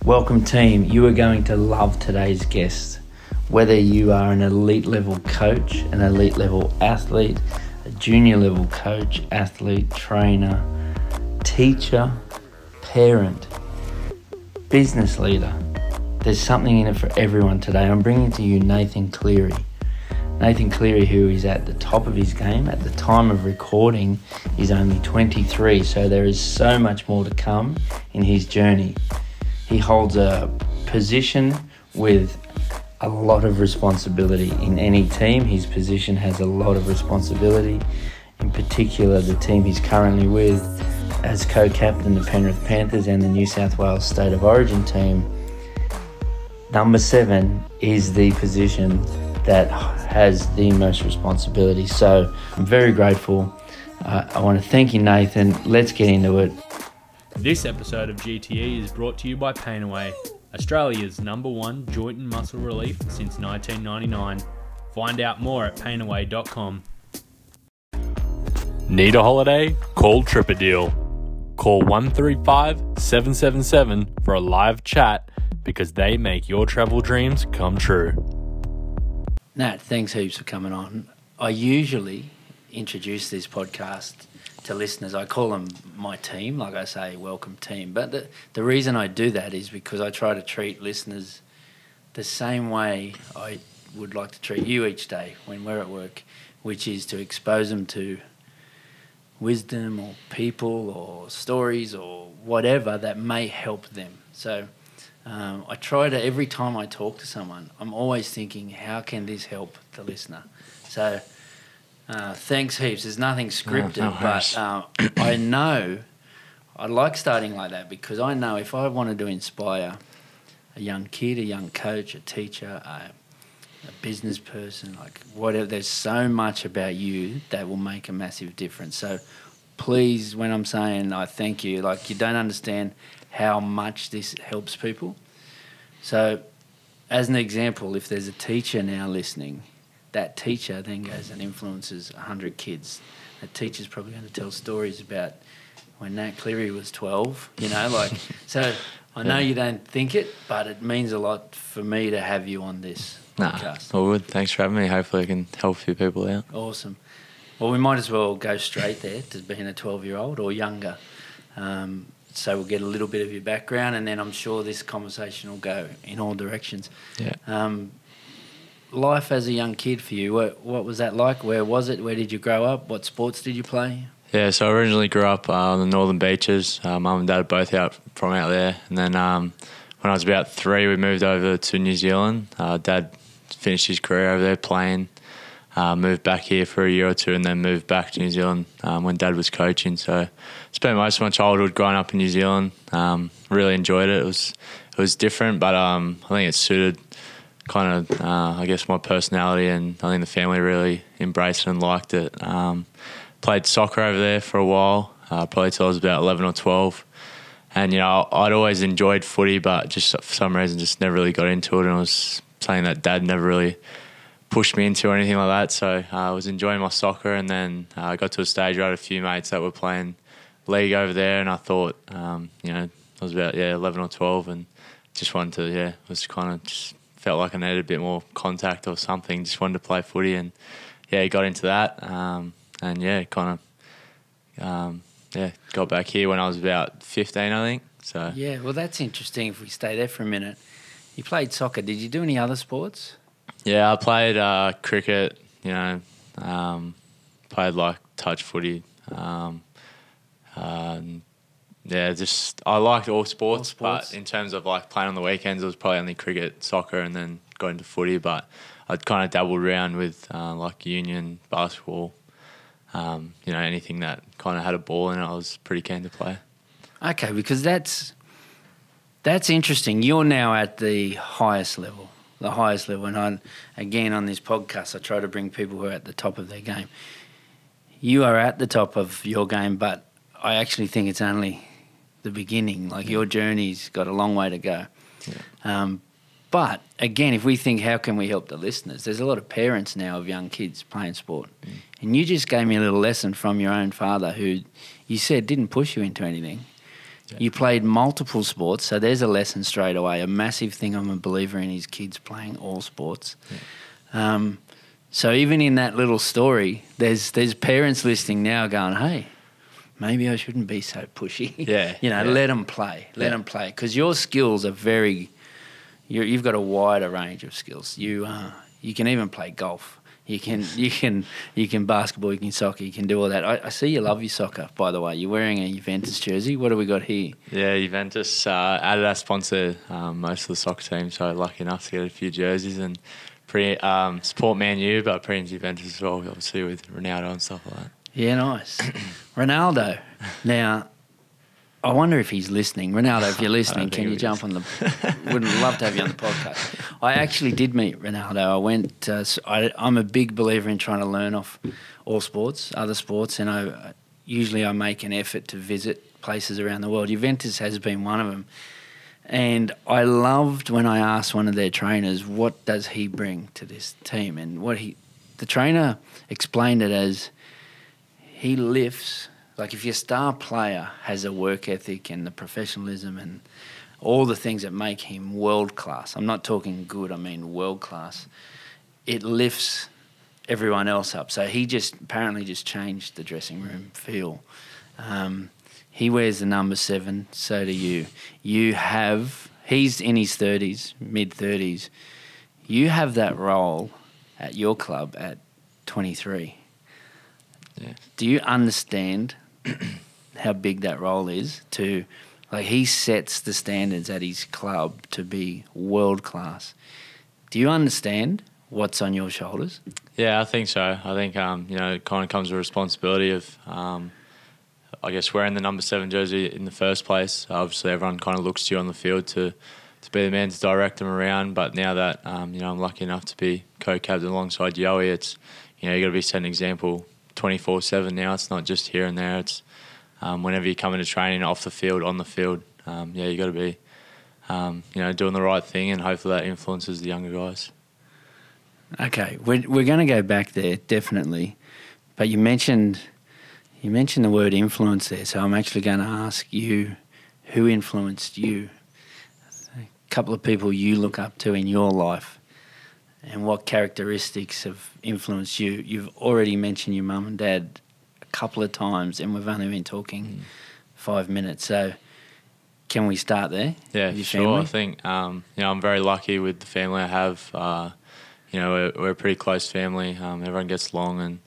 Welcome team, you are going to love today's guest. Whether you are an elite level coach, an elite level athlete, a junior level coach, athlete, trainer, teacher, parent, business leader, there's something in it for everyone today. I'm bringing to you Nathan Cleary. Nathan Cleary, who is at the top of his game. At the time of recording, is only 23, so there is so much more to come in his journey. He holds a position with a lot of responsibility in any team. His position has a lot of responsibility. In particular, the team he's currently with as co-captain, the Penrith Panthers and the New South Wales State of Origin team. Number 7 is the position that has the most responsibility. So I'm very grateful. I want to thank you, Nathan. Let's get into it. This episode of GTE is brought to you by Pain Away, Australia's #1 joint and muscle relief since 1999. Find out more at painaway.com. Need a holiday? Call Tripadeal. Call 135-777 for a live chat because they make your travel dreams come true. Nat, thanks heaps for coming on. I usually introduce this podcast to listeners. I call them my team, like I say, welcome team. But the reason I do that is because I try to treat listeners the same way I would like to treat you each day when we're at work, which is to expose them to wisdom or people or stories or whatever that may help them. So I try to, every time I talk to someone, I'm always thinking, how can this help the listener? So thanks heaps. There's nothing scripted, but I know I like starting like that because I know if I wanted to inspire a young kid, a young coach, a teacher, a business person, like whatever, there's so much about you that will make a massive difference. So please, when I'm saying I thank you, like you don't understand how much this helps people. So as an example, if there's a teacher now listening, that teacher then goes and influences 100 kids. That teacher's probably going to tell stories about when Nat Cleary was 12, you know, like, so I know you don't think it, but it means a lot for me to have you on this podcast. All good. Thanks for having me. Hopefully I can help a few people out. Awesome. Well, we might as well go straight there to being a 12-year-old or younger. So we'll get a little bit of your background and then I'm sure this conversation will go in all directions. Yeah. Life as a young kid for you, what was that like? Where was it? Where did you grow up? What sports did you play? Yeah, so I originally grew up on the Northern Beaches. Mum and Dad are both out there. And then when I was about 3, we moved over to New Zealand. Dad finished his career over there playing, moved back here for a year or 2 and then moved back to New Zealand when Dad was coaching. So spent most of my childhood growing up in New Zealand. Really enjoyed it. It was different, but I think it suited kind of, I guess, my personality, and I think the family really embraced it and liked it. Played soccer over there for a while, probably till I was about 11 or 12. And, you know, I'd always enjoyed footy, but just for some reason just never really got into it, and it was something that Dad never really pushed me into or anything like that. So I was enjoying my soccer, and then I got to a stage where I had a few mates that were playing league over there, and I thought, you know, I was about 11 or 12, and just wanted to, was kind of just felt like I needed a bit more contact or something. Just wanted to play footy, and got into that, and got back here when I was about 15, I think. So yeah, well, that's interesting. If we stay there for a minute, you played soccer. Did you do any other sports? Yeah, I played cricket. You know, played like touch footy. Just I liked all sports, but in terms of like playing on the weekends, it was probably only cricket, soccer, and then got into footy. But I'd kind of dabbled around with like union, basketball, anything that kind of had a ball in it, I was pretty keen to play. Okay, because that's interesting. You're now at the highest level. And again, on this podcast, I try to bring people who are at the top of their game. You are at the top of your game, but I actually think it's only the beginning. Like your journey's got a long way to go. Yeah. But again, if we think how can we help the listeners, there's a lot of parents now of young kids playing sport. And you just gave me a little lesson from your own father who you said didn't push you into anything. Yeah. You played multiple sports, so there's a lesson straight away. A massive thing I'm a believer in is kids playing all sports. Yeah. So even in that little story, there's parents listening now going, hey, maybe I shouldn't be so pushy. Yeah. Let them play. Let them play. Because your skills are you've got a wider range of skills. You can even play golf. You can basketball, you can soccer, you can do all that. I see you love your soccer, by the way. You're wearing a Juventus jersey. What do we got here? Yeah, Juventus, Adidas sponsor most of the soccer team, so lucky enough to get a few jerseys and support Man U, but pretty into Juventus as well, obviously with Ronaldo and stuff like that. Yeah, nice. Ronaldo. Now, I wonder if he's listening. Ronaldo, if you're listening, can you jump on the... Would love to have you on the podcast. I actually did meet Ronaldo. I went... I'm a big believer in trying to learn off all sports, other sports, and usually I make an effort to visit places around the world. Juventus has been one of them. And I loved when I asked one of their trainers, what does he bring to this team? And the trainer explained it as he lifts... Like if your star player has a work ethic and the professionalism and all the things that make him world class, I'm not talking good, I mean world class, it lifts everyone else up. So he apparently changed the dressing room feel. He wears the number 7, so do you. He's in his 30s, mid-30s. You have that role at your club at 23. Yeah. Do you understand how big that role is he sets the standards at his club to be world class? Do you understand what's on your shoulders? Yeah, I think so. I think it kind of comes with a responsibility of I guess wearing the number 7 jersey in the first place. Obviously everyone kind of looks to you on the field to be the man to direct them around, but now that I'm lucky enough to be co-captain alongside Yowie, it's you got to be setting an example 24/7 now. It's not just here and there. It's whenever you come into training, off the field, on the field. You got to be, doing the right thing, and hopefully that influences the younger guys. Okay, we're going to go back there definitely, but you mentioned the word influence there, so I'm actually going to ask you, who influenced you? A couple of people you look up to in your life. And what characteristics have influenced you? You've already mentioned your mum and dad a couple of times, and we've only been talking 5 minutes. So can we start there? Yeah, sure. Family? I think I'm very lucky with the family I have. We're a pretty close family. Everyone gets along, and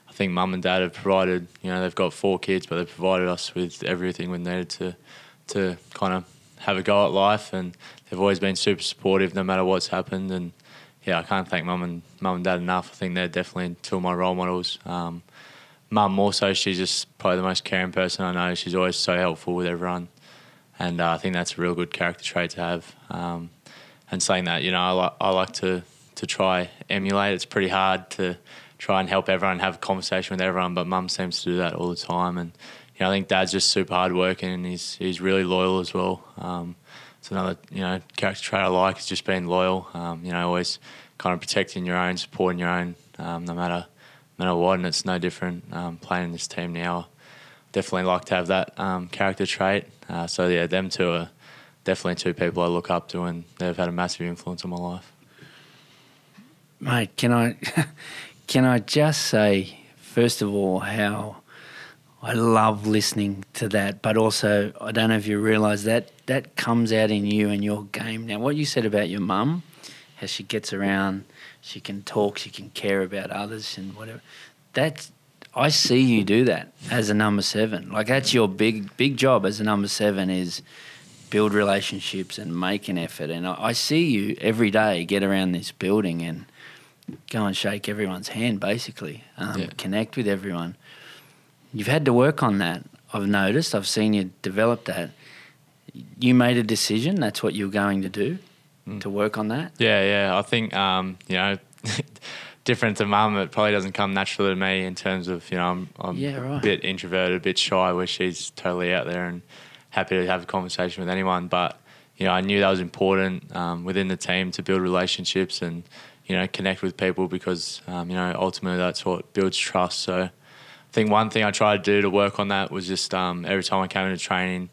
I think mum and dad have provided. They've got 4 kids, but they've provided us with everything we needed to kind of have a go at life, and they've always been super supportive no matter what's happened. And yeah, I can't thank mum and dad enough. I think they're definitely 2 of my role models. Mum more so, she's just probably the most caring person I know. She's always so helpful with everyone. And I think that's a real good character trait to have. And saying that, I like to try emulate. It's pretty hard to try and help everyone, have a conversation with everyone, but mum seems to do that all the time. And I think dad's just super hardworking, and he's really loyal as well. It's another, character trait I like, is just being loyal. Always kind of protecting your own, supporting your own, no matter what. And it's no different playing in this team now. Definitely like to have that character trait. Them 2 are definitely 2 people I look up to, and they've had a massive influence on my life. Mate, can I just say, first of all, how I love listening to that, but also I don't know if you realise that comes out in you and your game. Now, what you said about your mum, how she gets around, she can talk, she can care about others and whatever, I see you do that as a number 7. Like, that's your big job as a number 7, is build relationships and make an effort. And I see you every day get around this building and go and shake everyone's hand, basically, connect with everyone. You've had to work on that. I've noticed. I've seen you develop that. You made a decision. That's what you're going to do, to work on that? Yeah. I think, different to mum, it probably doesn't come naturally to me in terms of, I'm a bit introverted, a bit shy, where she's totally out there and happy to have a conversation with anyone. But, I knew that was important within the team to build relationships and, connect with people, because, ultimately that's what builds trust. So I think one thing I tried to do to work on that was just every time I came into training,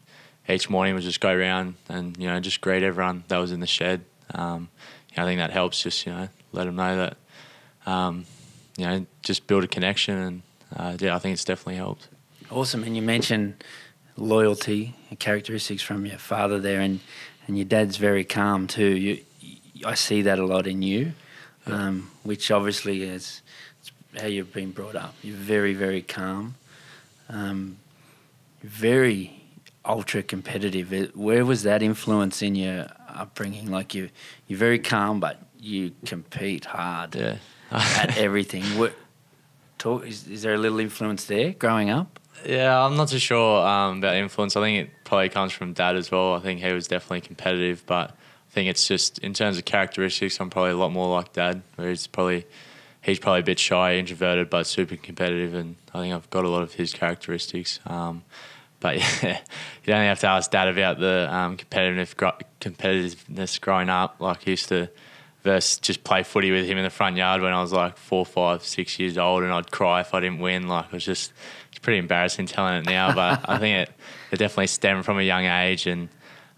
each morning would just go around and, just greet everyone that was in the shed. I think that helps just, let them know that, just build a connection. And, I think it's definitely helped. Awesome. And you mentioned loyalty and characteristics from your father there, and your dad's very calm too. I see that a lot in you, which obviously is how you've been brought up. You're very, very calm, very ultra competitive. Where was that influence in your upbringing? Like you're very calm, but you compete hard at everything. Is there a little influence there growing up? Yeah, I'm not too sure about influence. I think it probably comes from Dad as well. I think he was definitely competitive, but I think it's just in terms of characteristics, I'm probably a lot more like Dad, where he's probably a bit shy, introverted, but super competitive, and I think I've got a lot of his characteristics. But yeah, you only have to ask Dad about the competitiveness growing up. Like, he used to just play footy with him in the front yard when I was like 4, 5, 6 years old, and I'd cry if I didn't win. Like, it's pretty embarrassing telling it now, but I think it definitely stemmed from a young age, and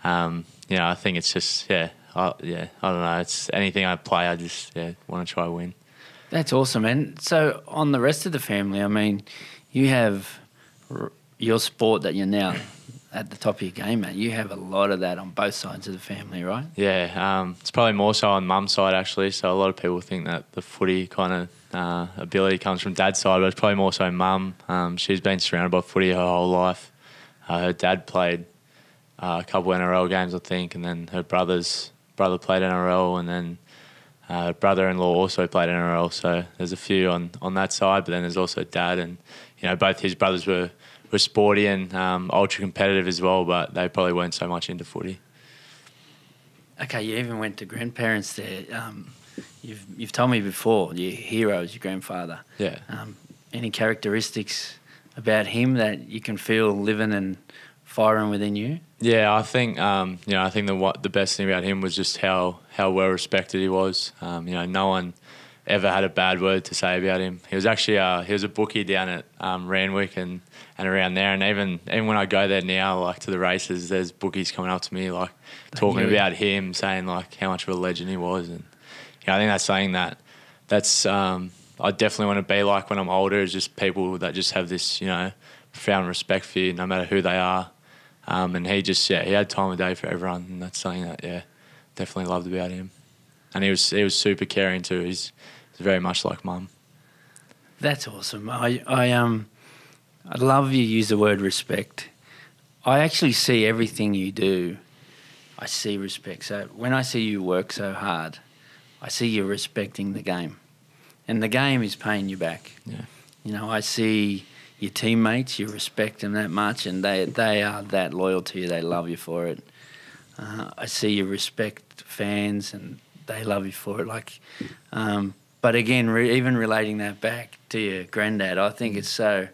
I think it's just I don't know. It's anything I play, I just want to try to win. That's awesome, man. So on the rest of the family, I mean, you have your sport that you're now at the top of your game, mate. You have a lot of that on both sides of the family, right? Yeah, it's probably more so on Mum's side, actually. So a lot of people think that the footy kind of ability comes from Dad's side, but it's probably more so Mum. She's been surrounded by footy her whole life. Her dad played a couple NRL games, I think, and then her brother played NRL, and then her brother-in-law also played NRL. So there's a few on that side, but then there's also Dad, and both his brothers were sporty and ultra competitive as well, but they probably weren't so much into footy. Okay, you even went to grandparents there. You've told me before your hero is your grandfather. Yeah. Any characteristics about him that you can feel living and firing within you? Yeah, I think I think the best thing about him was just how well respected he was. No one ever had a bad word to say about him. He was actually he was a bookie down at Randwick and around there, and even when I go there now, like to the races, there's bookies coming up to me like talking about him, saying like how much of a legend he was, and I think that's something that's I definitely want to be like when I'm older, is just people that just have this profound respect for you no matter who they are, and he had time of day for everyone, and that's something that definitely loved about him, and he was super caring too. He's very much like Mum. That's awesome. I love you use the word respect. I actually see everything you do. I see respect. So when I see you work so hard, I see you respecting the game, and the game is paying you back. Yeah. I see your teammates, you respect them that much, and they are that loyal to you. They love you for it. I see you respect fans, and they love you for it. But again, even relating that back to your granddad, I think it's so.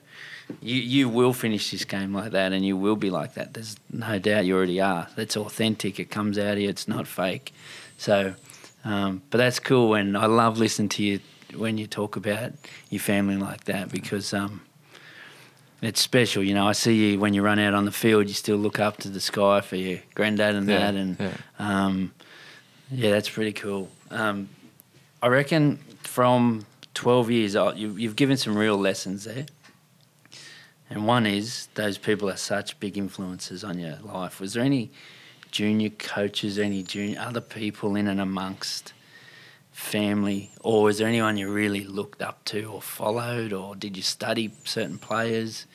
You will finish this game like that, and you will be like that. There's no doubt you already are. That's authentic. It comes out of you. It's not fake. So, but that's cool, and I love listening to you when you talk about your family like that, because it's special. I see you when you run out on the field, you still look up to the sky for your granddad and that, and that's pretty cool. I reckon from 12 years old, you've given some real lessons there. And one is those people are such big influences on your life. Was there any junior coaches, other people in and amongst family, or was there anyone you really looked up to or followed, or did you study certain players?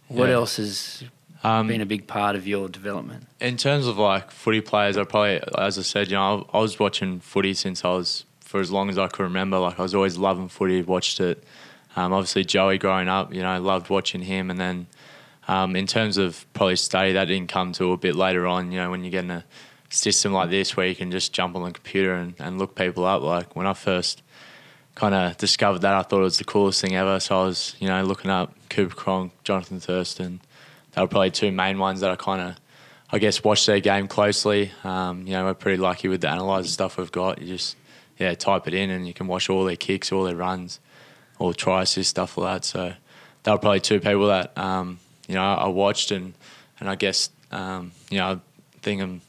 What else has been a big part of your development? In terms of like footy players, I probably, as I said, I was watching footy since for as long as I could remember. Like, I was always loving footy, watched it. Obviously, Joey growing up, loved watching him. And then in terms of probably study, that didn't come till a bit later on, when you get in a system like this where you can just jump on the computer and look people up. Like, when I first kind of discovered that, I thought it was the coolest thing ever. So I was, looking up Cooper Cronk, Jonathan Thurston. They were probably two main ones that I guess, watched their game closely. We're pretty lucky with the analyzer stuff we've got. You just, type it in and you can watch all their kicks, all their runs, or try assist, stuff like that. So they were probably two people that I watched and I guess I think I'm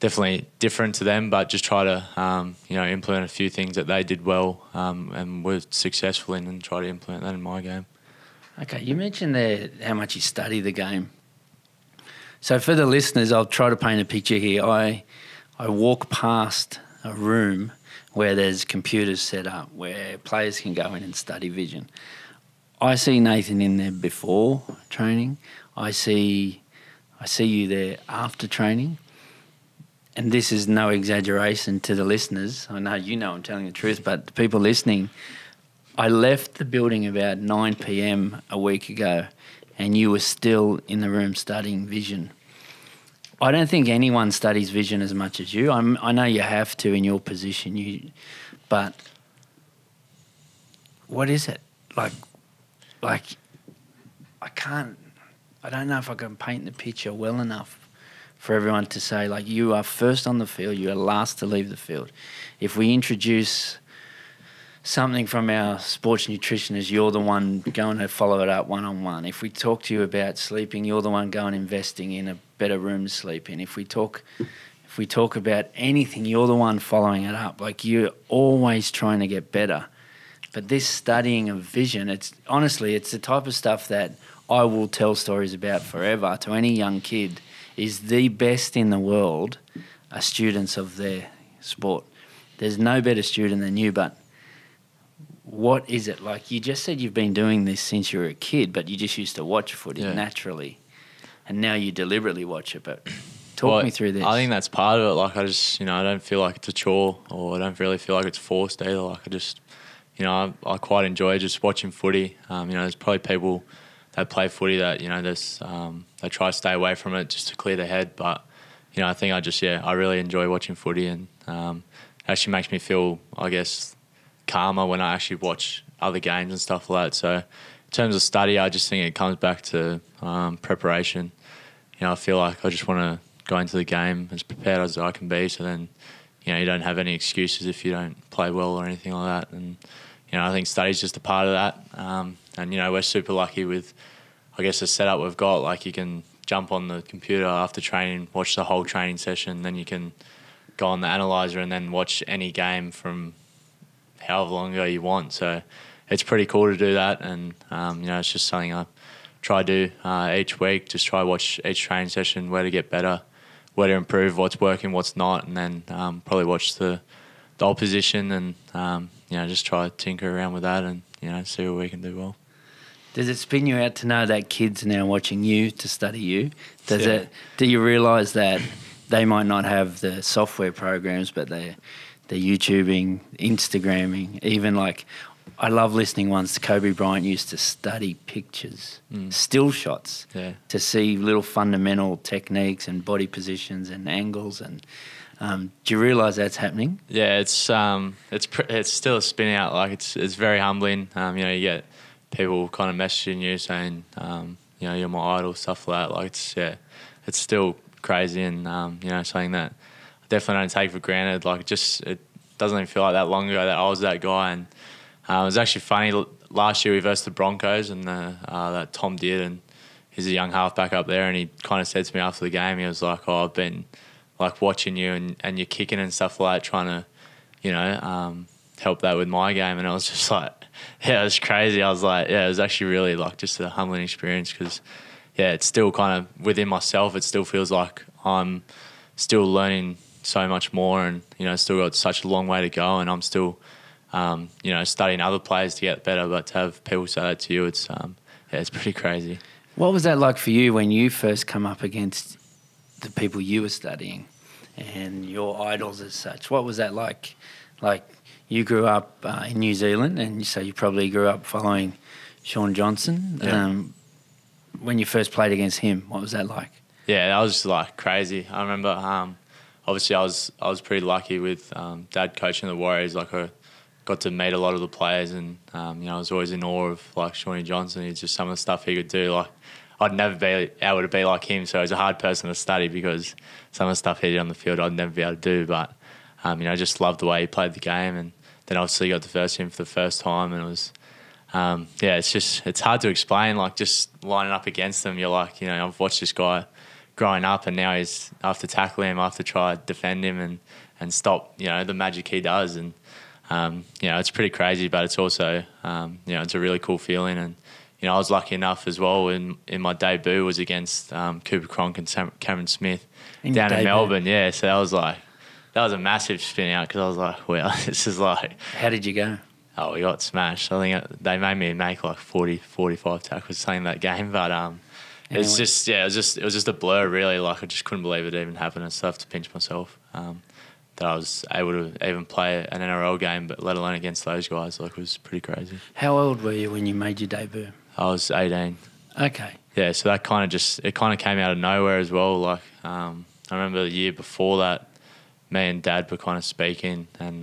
definitely different to them, but just try to, implement a few things that they did well and were successful in, and try to implement that in my game. Okay, you mentioned there how much you study the game. So for the listeners, I'll try to paint a picture here. I walk past a room where there's computers set up where players can go in and study vision. I see Nathan in there before training. I see you there after training. And this is no exaggeration to the listeners. I know you know I'm telling the truth, but the people listening, I left the building about 9 p.m. a week ago, and you were still in the room studying vision. I don't think anyone studies vision as much as you. I know you have to in your position, but what is it? Like I don't know if I can paint the picture well enough for everyone to say, like, you are first on the field, you are last to leave the field. If we introduce something from our sports nutritionist, you're the one going to follow it up one-on-one. If we talk to you about sleeping, you're the one going investing in a better room to sleep in. If we talk about anything, you're the one following it up. Like, you're always trying to get better. But this studying of vision, it's the type of stuff that I will tell stories about forever to any young kid. Is the best in the world are students of their sport. There's no better student than you, but what is it? Like, you just said you've been doing this since you were a kid, but you just used to watch footy naturally, and now you deliberately watch it. But talk me through this. I think that's part of it. Like, I just, I don't feel like it's a chore, or I don't really feel like it's forced either. Like, I just, I quite enjoy just watching footy. There's probably people that play footy that, they try to stay away from it just to clear their head. But, I think I really enjoy watching footy, and it actually makes me feel, I guess, calmer when I actually watch other games and stuff like that. So in terms of study, I just think it comes back to preparation. I feel like I just want to go into the game as prepared as I can be, so then, you don't have any excuses if you don't play well or anything like that. And, I think study's just a part of that. And, we're super lucky with, I guess, the setup we've got. Like, you can jump on the computer after training, watch the whole training session, then you can go on the analyzer and then watch any game from however long ago you want. So it's pretty cool to do that. And, it's just something I try to do each week, just try to watch each training session, where to get better, where to improve, what's working, what's not, and then probably watch the opposition and, just try to tinker around with that and, see what we can do well. Does it spin you out to know that kids are now watching you to study you? Do you realise that they might not have the software programs, but they're YouTubing, Instagramming, even like, I love listening once Kobe Bryant used to study pictures, still shots, to see little fundamental techniques and body positions and angles. And do you realise that's happening? Yeah, it's still spinning out. Like, it's very humbling. You get people kind of messaging you saying, you're my idol, stuff like that. Like, it's still crazy, and something that I definitely don't take for granted. Like, it doesn't even feel like that long ago that I was that guy. And it was actually funny. Last year we versed the Broncos, and that Tom did, and he's a young halfback up there, and he kind of said to me after the game, he was like, "Oh, I've been like watching you and you're kicking and stuff like that, trying to, help that with my game." And I was just like, yeah, it was crazy. I was like, yeah, it was actually really like just a humbling experience, because, it's still kind of within myself. It still feels like I'm still learning so much more, and, still got such a long way to go, and I'm still, studying other players to get better. But to have people say that to you, it's pretty crazy. What was that like for you when you first come up against the people you were studying and your idols as such? What was that like? Like, you grew up in New Zealand, and so you probably grew up following Sean Johnson. Yeah. When you first played against him, what was that like? Yeah, that was like crazy. I remember, obviously I was pretty lucky with Dad coaching the Warriors. Like, I got to meet a lot of the players, and I was always in awe of like Shawnee Johnson. He's just some of the stuff he could do. Like, I'd never be able to be like him, so he's a hard person to study, because some of the stuff he did on the field I'd never be able to do. But I just loved the way he played the game, and then obviously got to first team for the first time, and it was it's hard to explain. Like, just lining up against them, you're like, I've watched this guy growing up, and now I have to tackle him, I have to try to defend him and stop, the magic he does. And, it's pretty crazy, but it's also, it's a really cool feeling. And, I was lucky enough as well in my debut was against Cooper Cronk and Cameron Smith down in Melbourne. Yeah, so that was a massive spin out because I was like, wow, this is like... How did you go? Oh, we got smashed. I think they made me make like 40, 45 tackles saying that game, but it was just it was just a blur really. Like I just couldn't believe it even happened and stuff to pinch myself. That I was able to even play an NRL game, but let alone against those guys, like it was pretty crazy. How old were you when you made your debut? I was 18. Okay. Yeah, so that kind of came out of nowhere as well. Like I remember the year before that, me and Dad were kind of speaking, and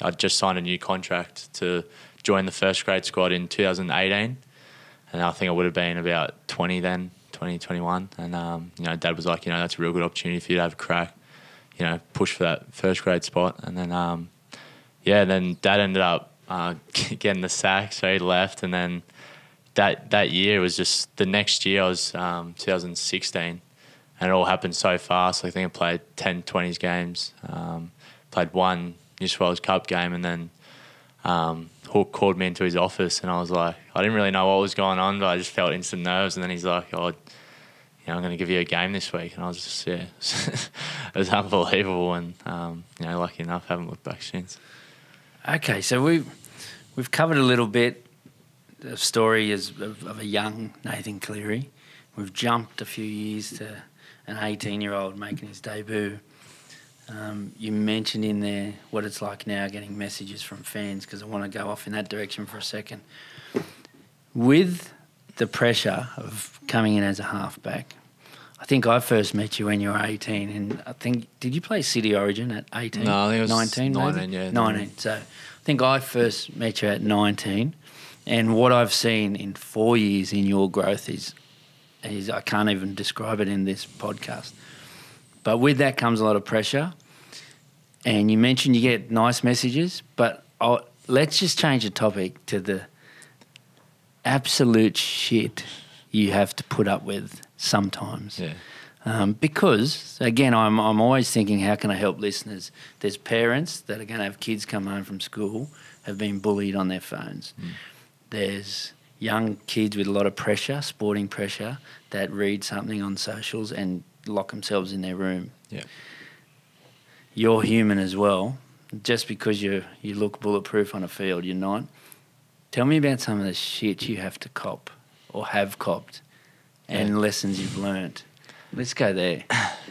I'd just signed a new contract to join the first grade squad in 2018, and I think I would have been about 20 then, 21. And Dad was like, that's a real good opportunity for you to have a crack, push for that first grade spot. And then then Dad ended up getting the sack, so he left, and then that year was just the next year. I was 2016. And it all happened so fast. I think I played 10, 20 games, played one New South Wales Cup game, and then Hook called me into his office, and I was like, I didn't really know what was going on, but I just felt instant nerves. And then he's like, I'm going to give you a game this week. And I was just, it was unbelievable. And, lucky enough, haven't looked back since. Okay, so we've covered a little bit of story of a young Nathan Cleary. We've jumped a few years to an 18-year-old making his debut. You mentioned in there what it's like now getting messages from fans, because I want to go off in that direction for a second. With the pressure of coming in as a halfback, I think I first met you when you were 18, and I think, did you play City Origin at 18? No, I think it was 19, 19, yeah. 19. So I think I first met you at 19, and what I've seen in 4 years in your growth is I can't even describe it in this podcast. But with that comes a lot of pressure. And you mentioned you get nice messages, but let's just change the topic to the absolute shit you have to put up with sometimes. Yeah. Because, again, I'm always thinking, how can I help listeners? There's parents that are going to have kids come home from school, have been bullied on their phones. There's young kids with a lot of pressure, sporting pressure, that read something on socials and lock themselves in their room. Yeah. You're human as well. Just because you look bulletproof on a field, you're not. Tell me about some of the shit you have to cop or have copped and lessons you've learnt. Let's go there.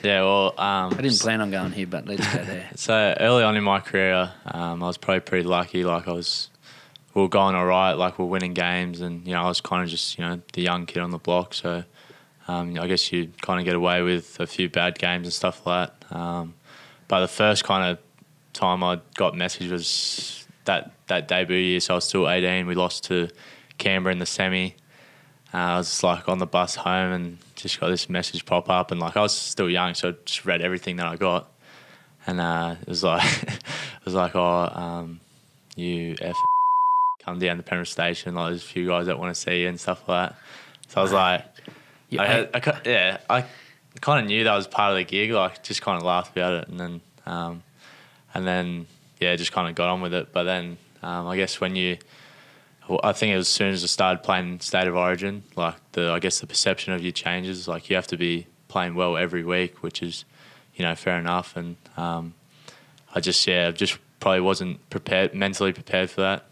Yeah, well... I didn't plan on going here, but let's go there. So early on in my career, I was probably pretty lucky. Like we were going all right, like we were winning games, and I was kind of just the young kid on the block. So I guess you kind of get away with a few bad games and stuff like that. But the first kind of time I got message was that debut year. So I was still 18. We lost to Canberra in the semi. I was like on the bus home and just got this message pop up, and like I was still young, so I just read everything that I got, and it was like you come down to Penrith Station, like there's a few guys that want to see you and stuff like that. So I was like, I kind of knew that was part of the gig, like just kind of laughed about it, and then just kind of got on with it. But then I guess I think it was as soon as I started playing State of Origin, like I guess the perception of you changes. Like you have to be playing well every week, which is fair enough. And I just probably wasn't mentally prepared for that.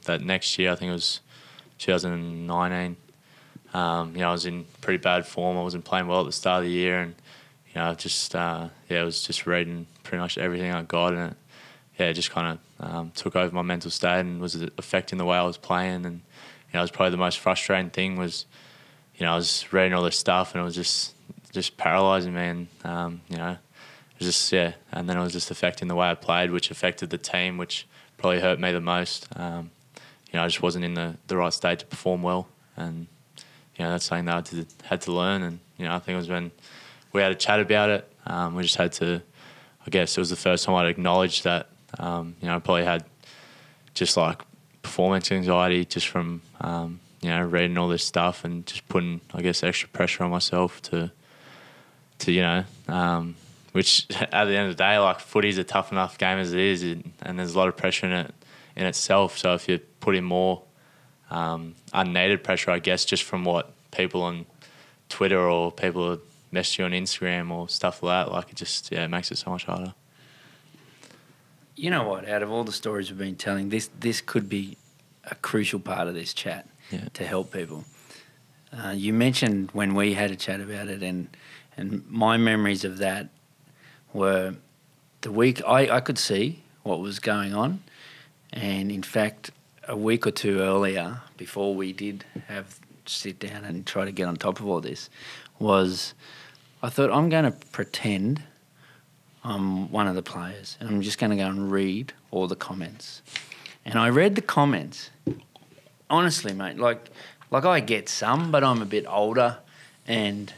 That next year, I think it was 2019. I was in pretty bad form. I wasn't playing well at the start of the year, and I was just reading pretty much everything I got, and it just kind of took over my mental state and was affecting the way I was playing. And it was probably the most frustrating thing was, I was reading all this stuff and it was just paralysing me, and it was just and then it was just affecting the way I played, which affected the team, which probably hurt me the most. I just wasn't in the right state to perform well, and that's something that I had to learn. And I think it was when we had a chat about it. We just had to. I guess it was the first time I'd acknowledged that. I probably had just like performance anxiety just from reading all this stuff and just putting, I guess, extra pressure on myself to which at the end of the day, like footy's a tough enough game as it is, and there's a lot of pressure in itself. So if you put in more unneeded pressure, I guess, just from what people on Twitter or people message you on Instagram or stuff like that, like it makes it so much harder. You know what? Out of all the stories we've been telling, this could be a crucial part of this chat to help people. You mentioned when we had a chat about it, and my memories of that were the week I could see what was going on, and in fact, a week or two earlier, before we did sit down and try to get on top of all this, I thought, I'm going to pretend I'm one of the players, and I'm just going to go and read all the comments. And I read the comments. Honestly, mate, like I get some, but I'm a bit older, and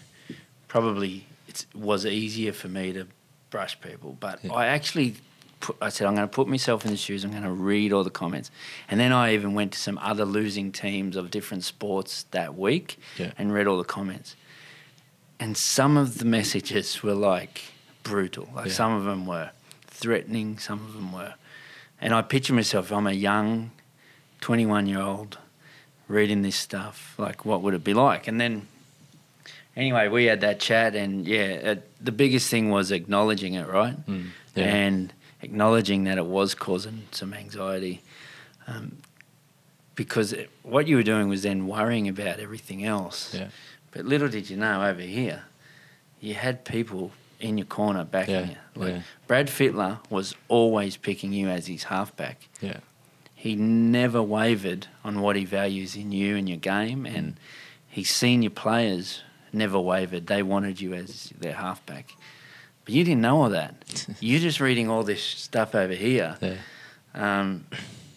probably it was easier for me to brush people. But I said, I'm going to put myself in the shoes. I'm going to read all the comments. And then I even went to some other losing teams of different sports that week and read all the comments. And some of the messages were like brutal. Like some of them were threatening, some of them were. And I picture myself, I'm a young 21-year-old reading this stuff. Like, what would it be like? And then, anyway, we had that chat, and the biggest thing was acknowledging it, right? And acknowledging that it was causing some anxiety, because what you were doing was then worrying about everything else. But little did you know, over here, you had people in your corner backing you. Brad Fittler was always picking you as his halfback. He never wavered on what he values in you and your game, and his senior players never wavered. They wanted you as their halfback. But you didn't know all that. You're just reading all this stuff over here. And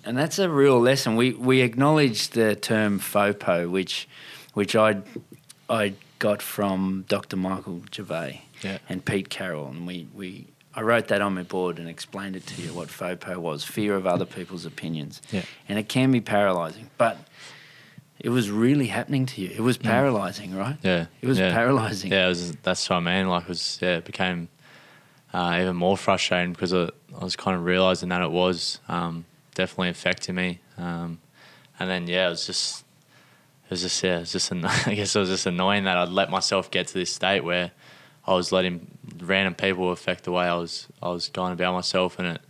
that's a real lesson. We acknowledged the term FOPO, which I got from Dr. Michael Gervais and Pete Carroll, and I wrote that on my board and explained it to you what FOPO was, fear of other people's opinions. And it can be paralysing, but it was really happening to you. It was paralysing, right? It was paralysing. That's what I mean. Like, it became even more frustrating because I was kind of realising that it was definitely affecting me. And then, I guess it was just annoying that I'd let myself get to this state where I was letting random people affect the way I was going about myself, and it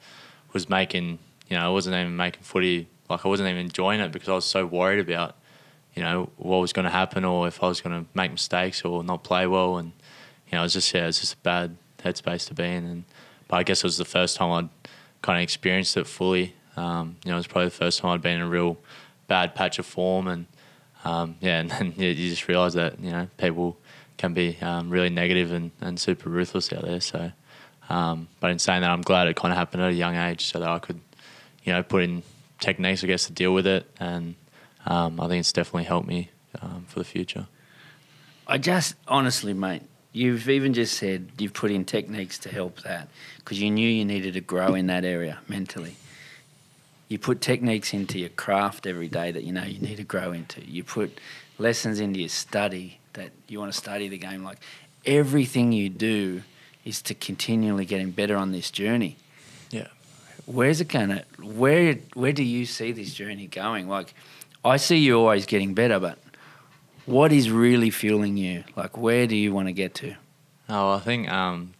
was making, I wasn't even making footy, like I wasn't even enjoying it because I was so worried about, what was going to happen, or if I was going to make mistakes or not play well, and it was just a bad headspace to be in. But I guess it was the first time I'd kind of experienced it fully. It was probably the first time I'd been in a real bad patch of form, and and then you just realise that people can be really negative and super ruthless out there. So, but in saying that, I'm glad it kind of happened at a young age so that I could, put in techniques, I guess, to deal with it. And I think it's definitely helped me for the future. Honestly, mate, you've even just said you've put in techniques to help that because you knew you needed to grow in that area mentally. You put techniques into your craft every day that you need to grow into. You put lessons into your study that you want to study the game. Like, everything you do is to continually getting better on this journey. Where's it going to... Where do you see this journey going? Like, I see you always getting better, but what is really fueling you? Like, where do you want to get to? Oh, I think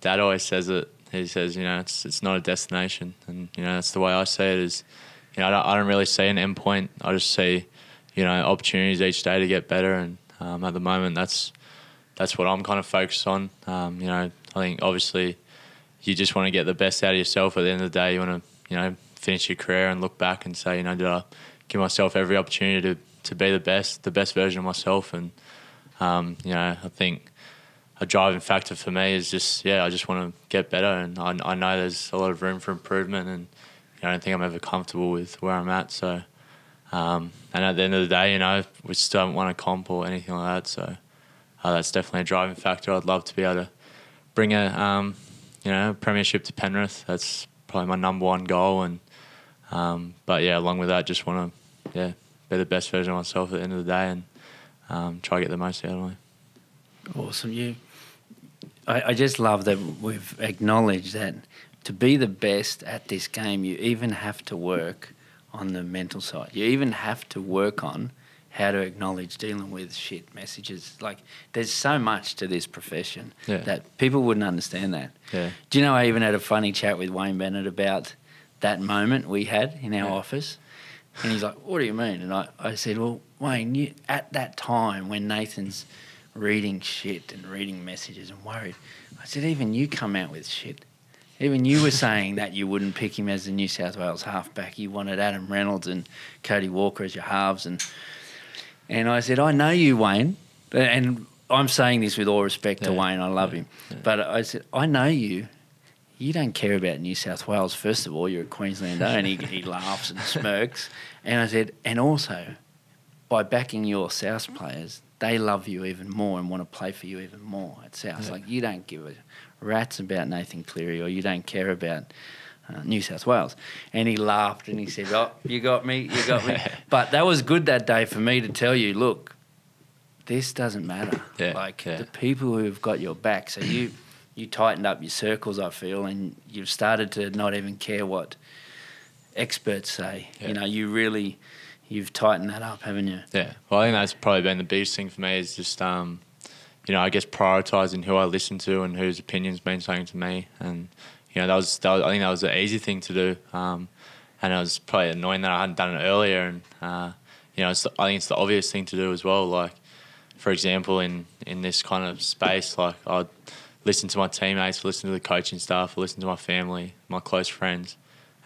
Dad always says it. He says, it's not a destination. And, that's the way I see it is, I don't really see an end point. I just see, opportunities each day to get better. And at the moment, that's what I'm kind of focused on. I think obviously you just want to get the best out of yourself. At the end of the day, you want to, finish your career and look back and say, did I give myself every opportunity to be the best version of myself? And, I think a driving factor for me is just, I just want to get better. And I know there's a lot of room for improvement, and I don't think I'm ever comfortable with where I'm at. So, and at the end of the day, we still haven't won a comp or anything like that. So that's definitely a driving factor. I'd love to be able to bring a premiership to Penrith. That's probably my number one goal. And but along with that, just want to be the best version of myself at the end of the day and try to get the most out of me. Awesome. I just love that we've acknowledged that to be the best at this game, you even have to work on the mental side. You even have to work on how to acknowledge dealing with shit messages. Like, there's so much to this profession that people wouldn't understand that. Yeah. Do you know, I even had a funny chat with Wayne Bennett about that moment we had in our office. And he's like, what do you mean? And I said, well, Wayne, at that time when Nathan's reading shit and reading messages and worried, I said, even you come out with shit. Even you were saying that you wouldn't pick him as the New South Wales halfback. You wanted Adam Reynolds and Cody Walker as your halves. And I said, I know you, Wayne. And I'm saying this with all respect to Wayne. I love him. Yeah. But I said, I know you. You don't care about New South Wales, first of all. You're a Queenslander. And he laughs and smirks. And I said, and also, by backing your South players, they love you even more and want to play for you even more at South. Like, you don't give a rat's about Nathan Cleary, or you don't care about New South Wales. And he laughed and he said, oh, you got me. But that was good that day for me to tell you, look, this doesn't matter. The people who have got your back. So you tightened up your circles, I feel, and you've started to not even care what experts say. You know, you've tightened that up, haven't you? Yeah. Well, I think that's probably been the biggest thing for me is just, I guess prioritising who I listen to and whose opinions mean something to me. And, that was I think that was an easy thing to do. And it was probably annoying that I hadn't done it earlier. And, I think it's the obvious thing to do as well. Like, for example, in this kind of space, like I'd listen to my teammates, listen to the coaching staff, listen to my family, my close friends.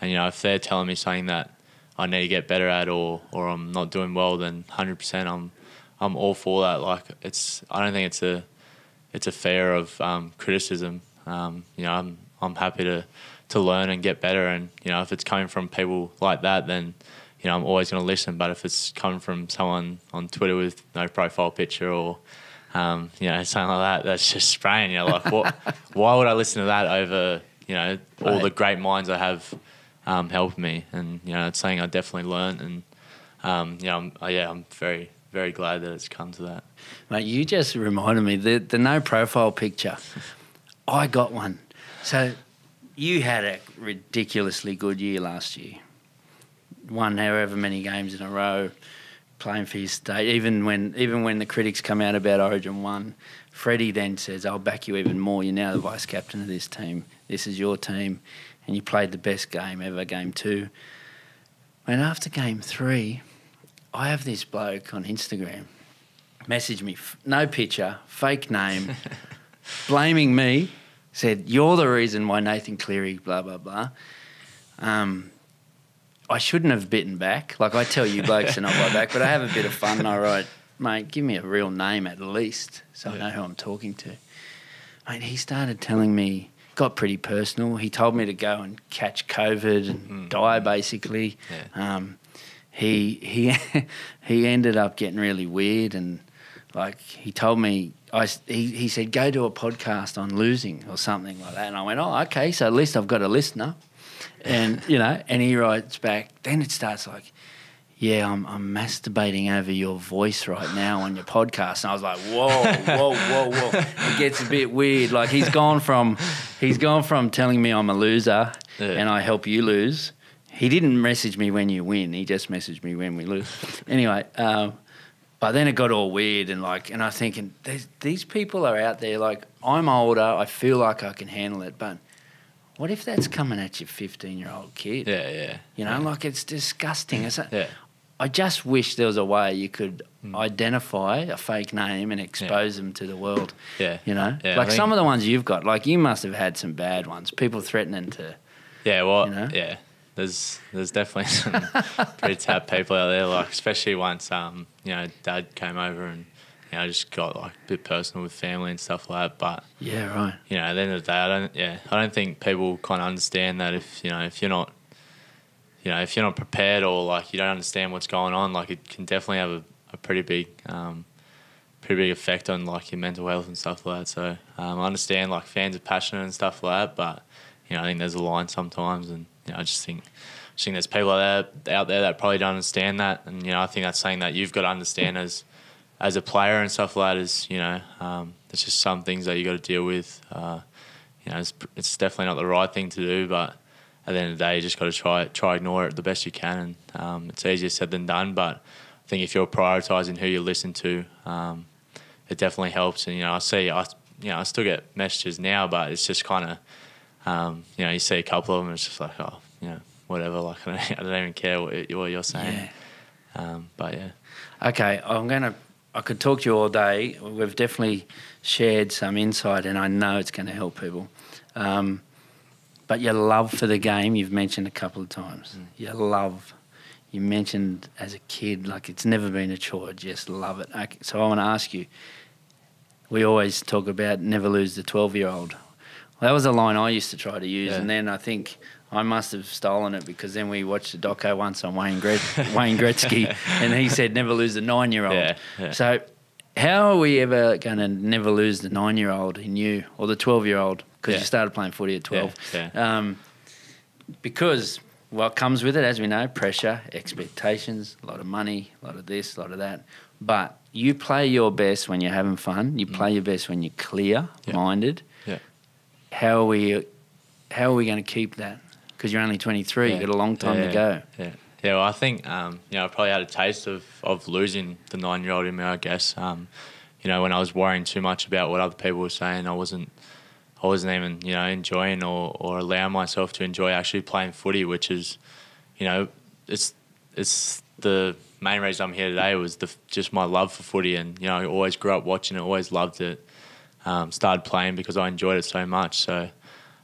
And, if they're telling me something that I need to get better at or I'm not doing well, then 100% I'm all for that. Like, I don't think it's a fair of criticism. I'm happy to learn and get better, and if it's coming from people like that, then I'm always going to listen. But if it's coming from someone on Twitter with no profile picture or something like that, that's just spraying. Like, what? Why would I listen to that over all the great minds I have helping me? And it's something I definitely learned, and I'm very, very glad that it's come to that. Mate, you just reminded me, the no profile picture, I got one. So you had a ridiculously good year last year. Won however many games in a row, playing for your state. Even when the critics come out about Origin 1, Freddie then says, I'll back you even more. You're now the vice captain of this team. This is your team. And you played the best game ever, game 2. And after game 3, I have this bloke on Instagram message me, no picture, fake name, blaming me, said, you're the reason why Nathan Cleary, blah, blah, blah. I shouldn't have bitten back. Like, I tell you blokes to not bite back, but I have a bit of fun and I write, mate, give me a real name at least so I know who I'm talking to. Mate, he started telling me, got pretty personal. He told me to go and catch COVID and die, basically. Yeah. He ended up getting really weird, and like he told me, he said go do a podcast on losing or something like that, and I went, oh, okay, so at least I've got a listener, and and he writes back. Then it starts like, yeah, I'm masturbating over your voice right now on your podcast, and I was like, whoa. It gets a bit weird. Like he's gone from telling me I'm a loser and I help you lose. He didn't message me when you win. He just messaged me when we lose. Anyway, but then it got all weird and I'm thinking, these people are out there. Like, I'm older. I feel like I can handle it, but what if that's coming at your 15-year-old kid? Yeah. Like it's disgusting. I just wish there was a way you could identify a fake name and expose them to the world. Yeah. Like some of the ones you've got, like you must have had some bad ones. People threatening to. Yeah. Well. Yeah. There's definitely some pretty tapped people out there. Like especially once Dad came over and just got like a bit personal with family and stuff like that. But yeah, right. At the end of the day, I don't think people kind of understand that if you're not. If you're not prepared or like you don't understand what's going on, like it can definitely have a pretty big effect on like your mental health and stuff like that. So I understand like fans are passionate and stuff like that, but I think there's a line sometimes, and I just think there's people out there that probably don't understand that, and I think that's something that you've got to understand as as a player and stuff like that is, it's just some things that you got to deal with. It's definitely not the right thing to do, but at the end of the day, you just got to try ignore it the best you can. And it's easier said than done, but I think if you're prioritising who you listen to, it definitely helps. And I still get messages now, but it's just kind of, you see a couple of them, it's just like, whatever. Like I don't even care what you're saying. Yeah. But yeah. Okay, I could talk to you all day. We've definitely shared some insight, and I know it's going to help people. But your love for the game, you've mentioned a couple of times. Your love, you mentioned as a kid, like it's never been a chore, just love it. Okay, so I want to ask you, we always talk about never lose the 12-year-old. Well, that was a line I used to try to use, and then I think I must have stolen it because then we watched the doco once on Wayne Gretzky, and he said never lose the 9-year-old. Yeah. So how are we ever going to never lose the 9-year-old in you or the 12-year-old? Because you started playing footy at 12. Yeah. Because what comes with it, as we know, pressure, expectations, a lot of money, a lot of this, a lot of that. But you play your best when you're having fun. You play your best when you're clear-minded. Yeah. How are we going to keep that? Because you're only 23. You've got a long time to go. Yeah. Yeah, well, I think, I probably had a taste of losing the 9-year-old in me, I guess. When I was worrying too much about what other people were saying, I wasn't even, enjoying or allowing myself to enjoy actually playing footy, which is, it's the main reason I'm here today was just my love for footy. And, I always grew up watching it, always loved it. Started playing because I enjoyed it so much. So,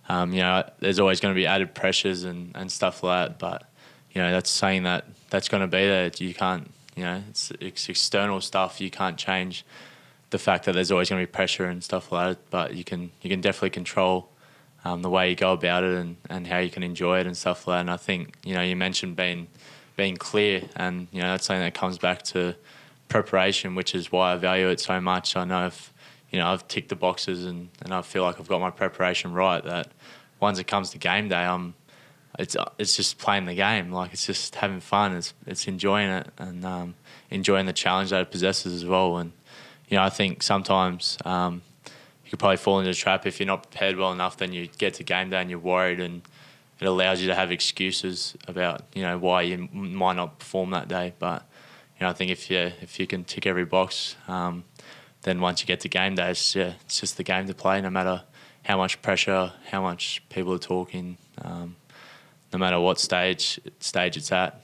there's always going to be added pressures and stuff like that. But, that's saying that's going to be there. You can't, it's external stuff. You can't change the fact that there's always going to be pressure and stuff like that, but you can definitely control the way you go about it and how you can enjoy it and stuff like that. And I think you mentioned being clear, and that's something that comes back to preparation, which is why I value it so much. I know if I've ticked the boxes and I feel like I've got my preparation right, that once it comes to game day, it's just playing the game. Like it's just having fun. It's enjoying it and enjoying the challenge that it possesses as well. And I think sometimes you could probably fall into the trap if you're not prepared well enough. Then you get to game day and you're worried, and it allows you to have excuses about why you might not perform that day. But I think if you can tick every box, then once you get to game day, it's just the game to play. No matter how much pressure, how much people are talking, no matter what stage it's at,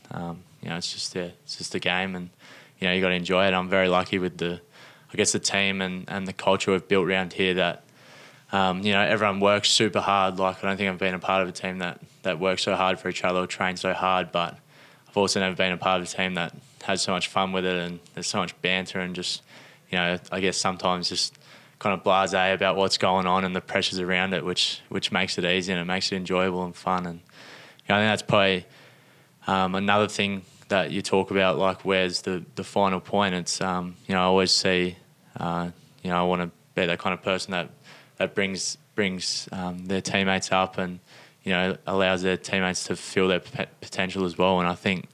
it's just a game, and you got to enjoy it. I'm very lucky with the team and the culture we've built around here that, everyone works super hard. Like I don't think I've been a part of a team that works so hard for each other or trains so hard, but I've also never been a part of a team that has so much fun with it, and there's so much banter and just, I guess sometimes just kind of blasé about what's going on and the pressures around it, which makes it easy and it makes it enjoyable and fun. And I think that's probably another thing that you talk about, like where's the final point. It's I always see I want to be that kind of person that brings their teammates up and allows their teammates to feel their potential as well. And I think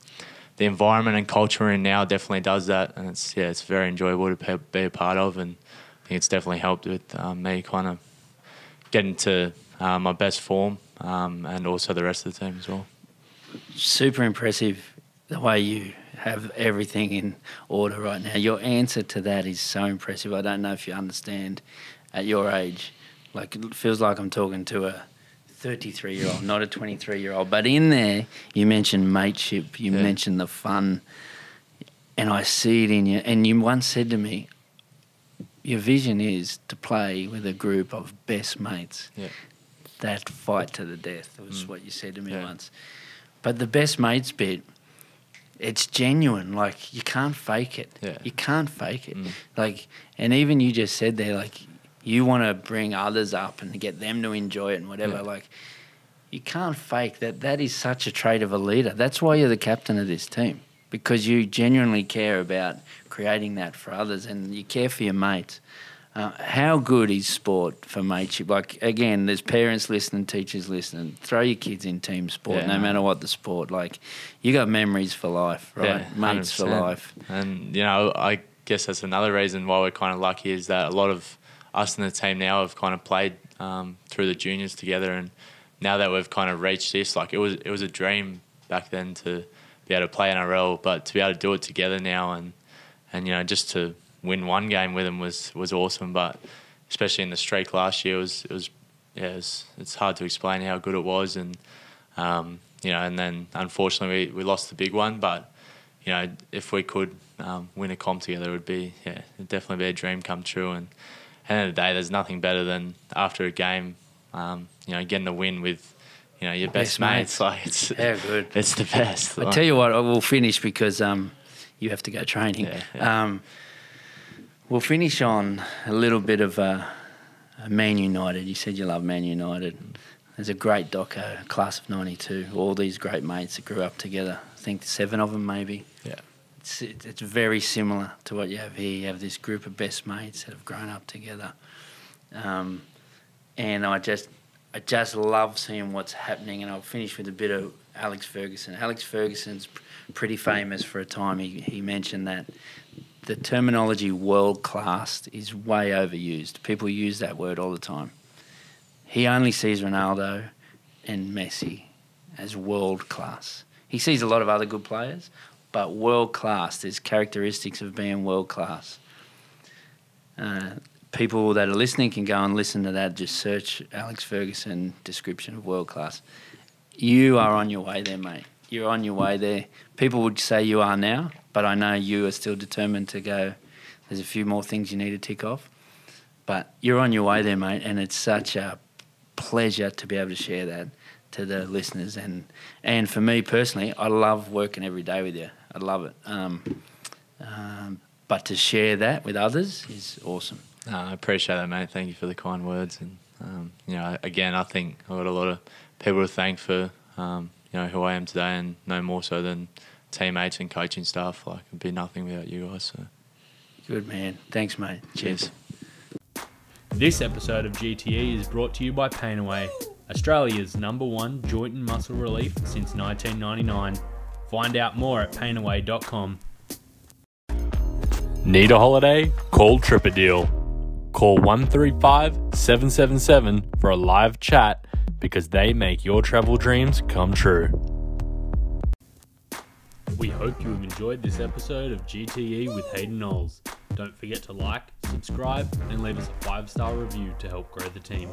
the environment and culture we're in now definitely does that, and it's very enjoyable to be a part of. And I think it's definitely helped with me kind of getting to my best form, and also the rest of the team as well. Super impressive the way you have everything in order right now. Your answer to that is so impressive. I don't know if you understand at your age. Like it feels like I'm talking to a 33-year-old, not a 23-year-old. But in there, you mentioned mateship, you mentioned the fun, and I see it in you. And you once said to me, your vision is to play with a group of best mates that fight to the death, was what you said to me once. But the best mates bit, it's genuine. Like, you can't fake it. Yeah. You can't fake it. Like, and even you just said there, like, you want to bring others up and get them to enjoy it and whatever. Like, you can't fake that. That is such a trait of a leader. That's why you're the captain of this team, because you genuinely care about creating that for others and you care for your mates. How good is sport for mateship? Like, again, there's parents listening, teachers listening. Throw your kids in team sport, no matter what the sport. Like, you got memories for life, right? Yeah, mates 100%. for life. And, I guess that's another reason why we're kind of lucky is that a lot of us in the team now have kind of played through the juniors together, and now that we've kind of reached this, like it was a dream back then to be able to play NRL, but to be able to do it together now and just to win one game with them was awesome. But especially in the streak last year, it's hard to explain how good it was, and and then unfortunately we lost the big one, but if we could win a comp together, it'd definitely be a dream come true. And at the end of the day, there's nothing better than after a game, getting a win with your best mates. Like it's good. It's the best. I tell you what, I will finish because you have to go training. Yeah. We'll finish on a little bit of Man United. You said you love Man United. There's a great doco, Class of '92. All these great mates that grew up together. I think 7 of them maybe. Yeah. It's very similar to what you have here. You have this group of best mates that have grown up together, and I just love seeing what's happening. And I'll finish with a bit of Alex Ferguson. Alex Ferguson's pretty famous for a time. He mentioned that the terminology world class is way overused. People use that word all the time. He only sees Ronaldo and Messi as world class. He sees a lot of other good players, but world class, there's characteristics of being world class. People that are listening can go and listen to that. Just search Alex Ferguson description of world class. You are on your way there, mate. You're on your way there. People would say you are now, but I know you are still determined to go. There's a few more things you need to tick off, but you're on your way there, mate, and it's such a pleasure to be able to share that to the listeners. And for me personally, I love working every day with you. I love it. But to share that with others is awesome. I appreciate that, mate. Thank you for the kind words. And, again, I think I've got a lot of people to thank for, who I am today, and no more so than teammates and coaching staff. Like, it'd be nothing without you guys. So. Good, man. Thanks, mate. Cheers. This episode of GTE is brought to you by Pain Away, Australia's #1 joint and muscle relief since 1999. Find out more at painaway.com. Need a holiday? Call Tripadeal. Call 135-777 for a live chat because they make your travel dreams come true. We hope you have enjoyed this episode of GTE with Hayden Knowles. Don't forget to like, subscribe, and leave us a 5-star review to help grow the team.